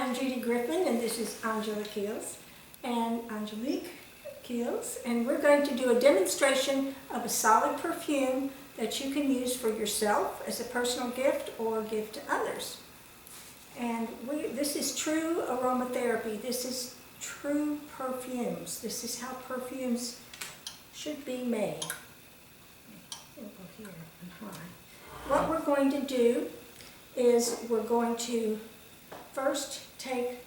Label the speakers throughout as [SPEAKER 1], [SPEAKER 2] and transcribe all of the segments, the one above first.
[SPEAKER 1] I'm Judy Griffin, and this is Angelique Keels, and we're going to do a demonstration of a solid perfume that you can use for yourself as a personal gift or gift to others. And this is true aromatherapy. This is true perfumes. This is how perfumes should be made. We'll go here and high. What we're going to do is we're going to first take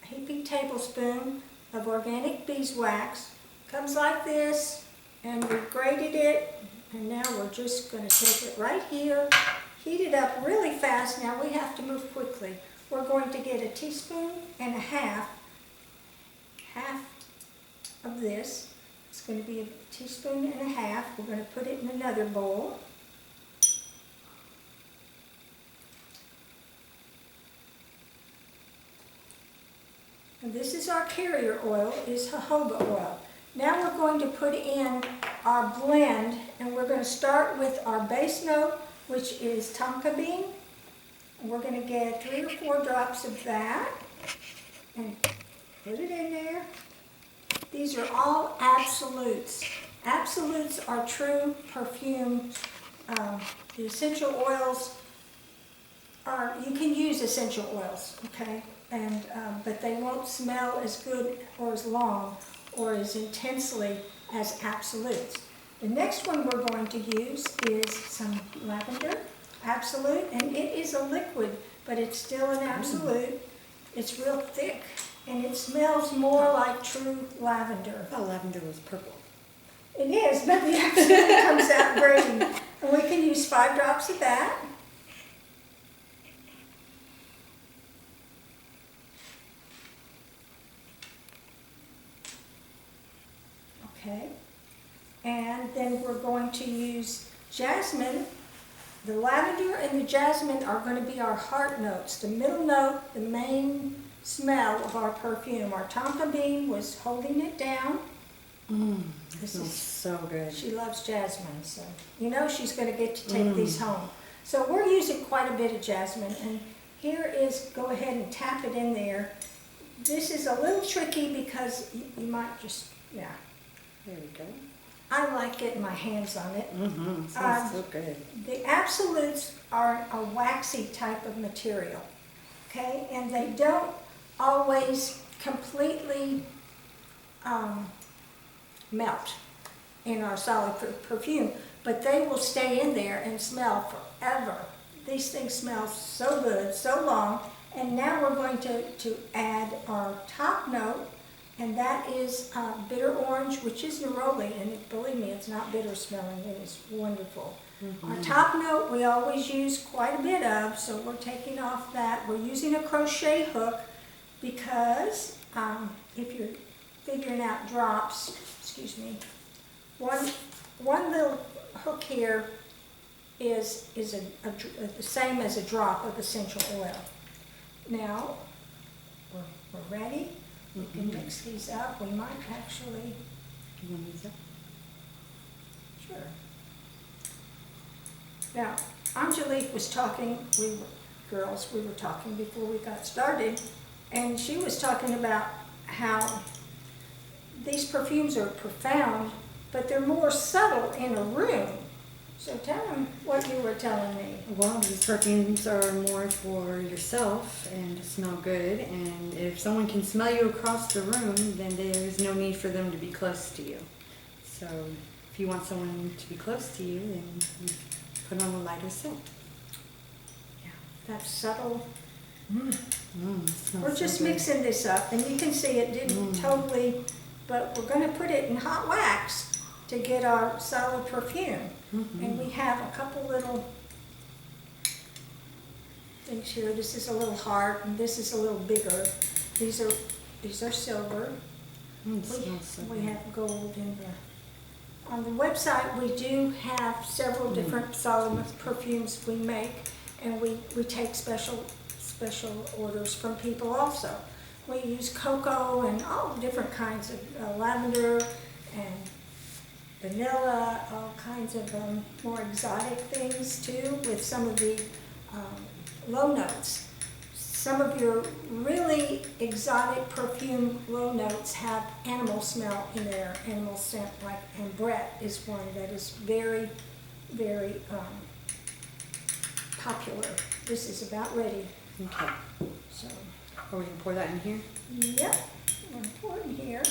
[SPEAKER 1] a heaping tablespoon of organic beeswax. Comes like this, and we've grated it, and now we're just going to take it right here, heat it up really fast. Now we have to move quickly. We're going to get a teaspoon and a half of this. It's going to be a teaspoon and a half. We're going to put it in another bowl. And this is our carrier oil, is jojoba oil. Now we're going to put in our blend, and we're going to start with our base note, which is tonka bean. And we're going to get 3 or 4 drops of that and put it in there. These are all absolutes. Absolutes are true perfume. The essential oils are, you can use essential oils, okay? And but they won't smell as good or as long or as intensely as absolutes. The next one we're going to use is some lavender, absolute, and it is a liquid, but it's still an absolute. It's real thick, and it smells more like true lavender.
[SPEAKER 2] I thought lavender was purple.
[SPEAKER 1] It is, but the absolute comes out green. And we can use 5 drops of that. Okay, and then we're going to use jasmine. The lavender and the jasmine are going to be our heart notes. The middle note, the main smell of our perfume. Our tonka bean was holding it down.
[SPEAKER 2] This smells so good.
[SPEAKER 1] She loves jasmine, so you know she's going to get to take these home. So we're using quite a bit of jasmine, and here is, go ahead and tap it in there. This is a little tricky because you might just, yeah.
[SPEAKER 2] There we go.
[SPEAKER 1] I like getting my hands on it.
[SPEAKER 2] Smells so good.
[SPEAKER 1] The absolutes are a waxy type of material, okay? And they don't always completely melt in our solid perfume, but they will stay in there and smell forever. These things smell so good, so long. And now we're going to add our top note, and that is bitter orange, which is neroli, and believe me, it's not bitter smelling. It is wonderful. Our top note we always use quite a bit of, so we're taking off that. We're using a crochet hook because if you're figuring out drops, excuse me, one little hook here is the same as a drop of essential oil. Now we're ready. We can mix these up. We might actually.
[SPEAKER 2] You want these up?
[SPEAKER 1] Sure. Now, Angelique was talking, we were talking before we got started, and she was talking about how these perfumes are profound, but they're more subtle in a room. So tell them what you were telling me.
[SPEAKER 2] Well, these perfumes are more for yourself and to smell good, and if someone can smell you across the room, then there's no need for them to be close to you. So if you want someone to be close to you, then you put on a lighter scent.
[SPEAKER 1] Yeah, that's subtle.
[SPEAKER 2] We're
[SPEAKER 1] We're just mixing this up, and you can see it didn't totally, but we're going to put it in hot wax to get our solid perfume. And we have a couple little things here. This is a little heart, and this is a little bigger. These are silver. We have gold in the. On the website, we do have several different solid perfumes we make, and we take special orders from people also. We use cocoa and all different kinds of lavender and vanilla, all kinds of more exotic things too, with some of the low notes. some of your really exotic perfume low notes have animal smell in there, animal scent, like, and Brett is one that is very, very popular. This is about ready.
[SPEAKER 2] Okay.
[SPEAKER 1] So,
[SPEAKER 2] Are we gonna pour that in here?
[SPEAKER 1] yep, I'm gonna pour it in here.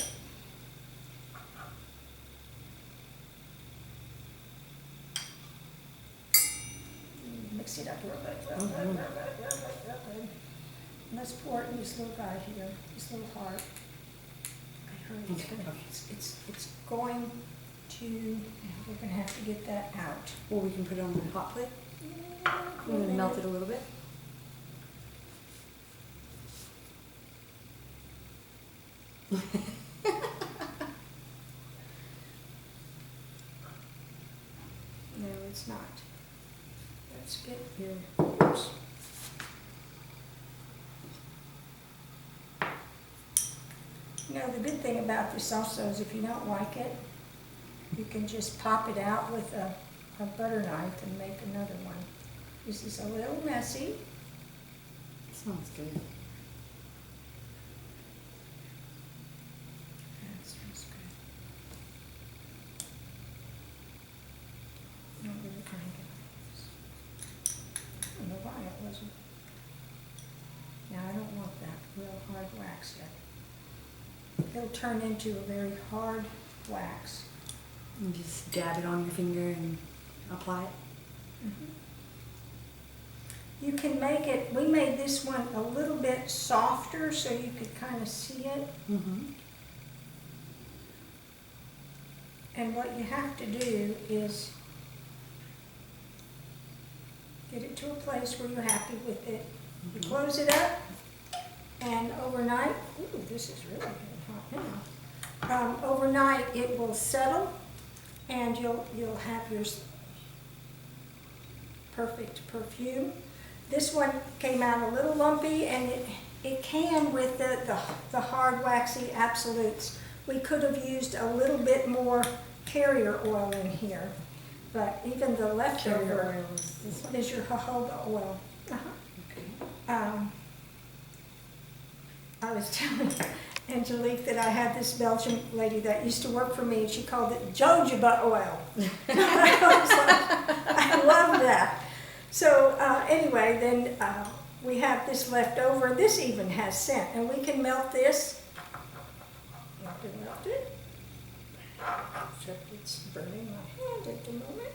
[SPEAKER 1] Mix it up real good, real good, real good, real good, real good. Let's pour it in this little guy here, this little heart. Okay, hurry, it's going to, we're gonna have to get that out.
[SPEAKER 2] Well, we can put it on the hot plate.
[SPEAKER 1] Yeah,
[SPEAKER 2] We're gonna melt it a little bit.
[SPEAKER 1] No, it's not. Let's get here. Oops. You know, the good thing about this also is if you don't like it, you can just pop it out with a butter knife and make another one. This is a little messy.
[SPEAKER 2] Smells good.
[SPEAKER 1] That smells good. Not really trying to get this. I don't know why it wasn't. Now I don't want that real hard wax yet. It'll turn into a very hard wax.
[SPEAKER 2] And just dab it on your finger and apply it.
[SPEAKER 1] You can make it, we made this one a little bit softer so you could kind of see it. And what you have to do is get it to a place where you're happy with it. You close it up, and overnight, ooh, this is really getting hot now. Overnight, it will settle, and you'll have your perfect perfume. This one came out a little lumpy, and it can with the hard waxy absolutes. We could have used a little bit more carrier oil in here, but even the leftover is your jojoba oil. I was telling Angelique that I had this Belgian lady that used to work for me, and she called it jojoba oil. I was like, I love that. So anyway, then we have this left over. This even has scent, and we can melt this. Melt it. Except it's burning my hand at the moment.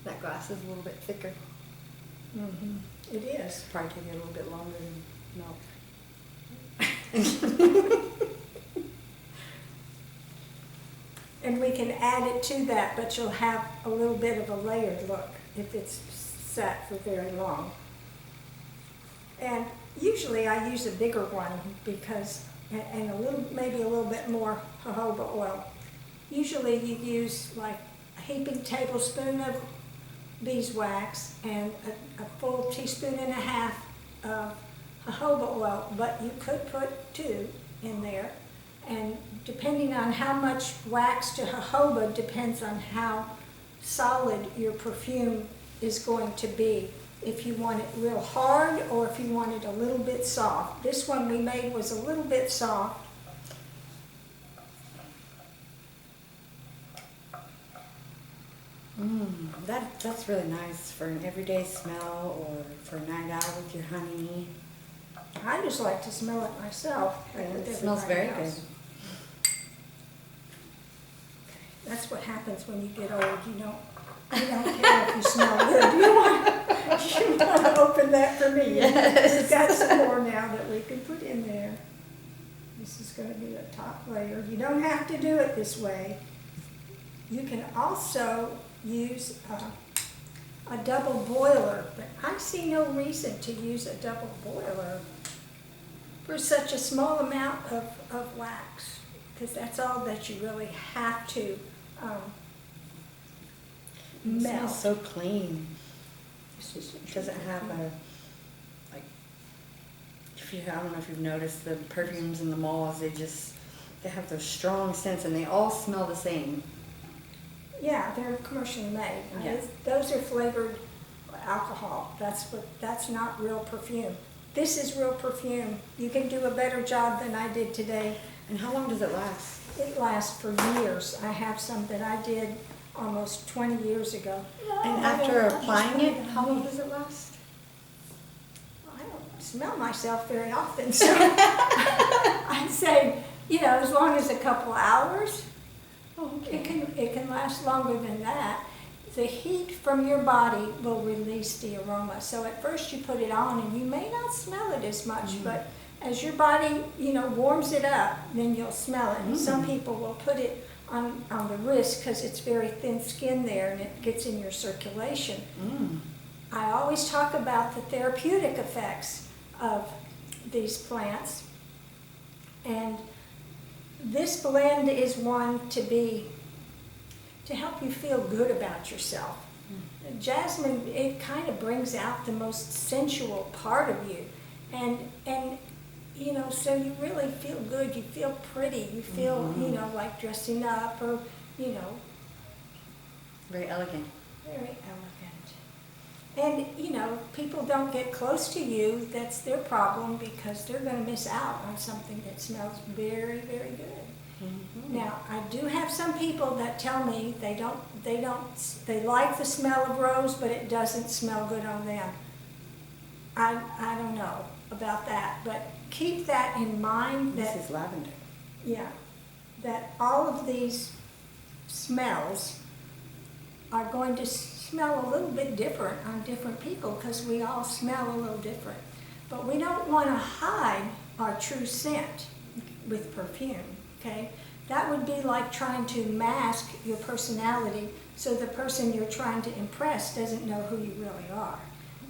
[SPEAKER 2] That glass is a little bit thicker.
[SPEAKER 1] It is.
[SPEAKER 2] Probably take it a little bit longer to melt.
[SPEAKER 1] And we can add it to that, but you'll have a little bit of a layered look if it's sat for very long. And usually I use a bigger one because, and a little, maybe a little bit more jojoba oil. Usually you use like a heaping tablespoon of beeswax and a full teaspoon and a half of jojoba oil, but you could put 2 in there. And depending on how much wax to jojoba depends on how solid your perfume is going to be. If you want it real hard or if you want it a little bit soft. This one we made was a little bit soft.
[SPEAKER 2] That's really nice for an everyday smell or for a night out with your honey.
[SPEAKER 1] I just like to smell it myself. Like with
[SPEAKER 2] It smells very
[SPEAKER 1] everybody
[SPEAKER 2] good.
[SPEAKER 1] else. That's what happens when you get old. You don't care if you smell good. You want to open that for me.
[SPEAKER 2] Yes.
[SPEAKER 1] We've got some more now that we can put in there. This is going to be a top layer. You don't have to do it this way. You can also use a double boiler, but I see no reason to use a double boiler for such a small amount of wax, because that's all that you really have to
[SPEAKER 2] It
[SPEAKER 1] melt.
[SPEAKER 2] smells so clean. It doesn't have a, like, I don't know if you've noticed the perfumes in the malls, they have those strong scents and they all smell the same.
[SPEAKER 1] Yeah, they're commercially made.
[SPEAKER 2] Yeah.
[SPEAKER 1] Those are flavored alcohol. That's not real perfume. This is real perfume. You can do a better job than I did today.
[SPEAKER 2] And how long does it last?
[SPEAKER 1] It lasts for years. I have some that I did almost 20 years ago.
[SPEAKER 2] And after applying it, how long does it last?
[SPEAKER 1] I don't smell myself very often, so I'd say, as long as a couple hours.
[SPEAKER 2] Oh,
[SPEAKER 1] It can last longer than that. The heat from your body will release the aroma. So at first you put it on and you may not smell it as much, but as your body, warms it up, then you'll smell it. And some people will put it on the wrist because it's very thin skin there and it gets in your circulation. I always talk about the therapeutic effects of these plants. And this blend is one to help you feel good about yourself. Jasmine, it kind of brings out the most sensual part of you. And so you really feel good, you feel pretty, you feel, like dressing up or,
[SPEAKER 2] Very elegant.
[SPEAKER 1] very elegant. And, people don't get close to you, that's their problem because they're going to miss out on something that smells very, very good. Now, I do have some people that tell me they like the smell of rose, but it doesn't smell good on them. I don't know about that, but keep that in mind.
[SPEAKER 2] This is lavender.
[SPEAKER 1] Yeah, that all of these smells are going to smell a little bit different on different people because we all smell a little different. But we don't want to hide our true scent with perfume, okay? That would be like trying to mask your personality so the person you're trying to impress doesn't know who you really are.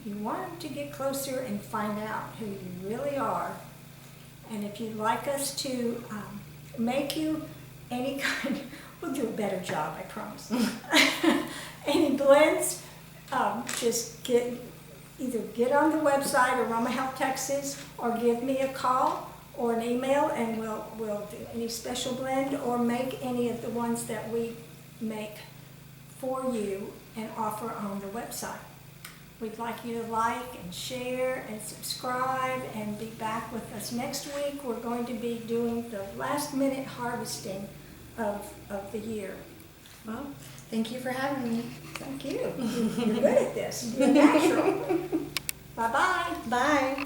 [SPEAKER 1] You want them to get closer and find out who you really are. And if you'd like us to make you any kind, we'll do a better job, I promise. Any blends, just either get on the website Aroma Health Texas or give me a call or an email and we'll do any special blend or make any of the ones that we make for you and offer on the website. We'd like you to like and share and subscribe and be back with us next week. We're going to be doing the last minute harvesting of the year.
[SPEAKER 2] Well, thank you for having me.
[SPEAKER 1] Thank you. You're good at this. You're natural. Bye-bye.
[SPEAKER 2] Bye.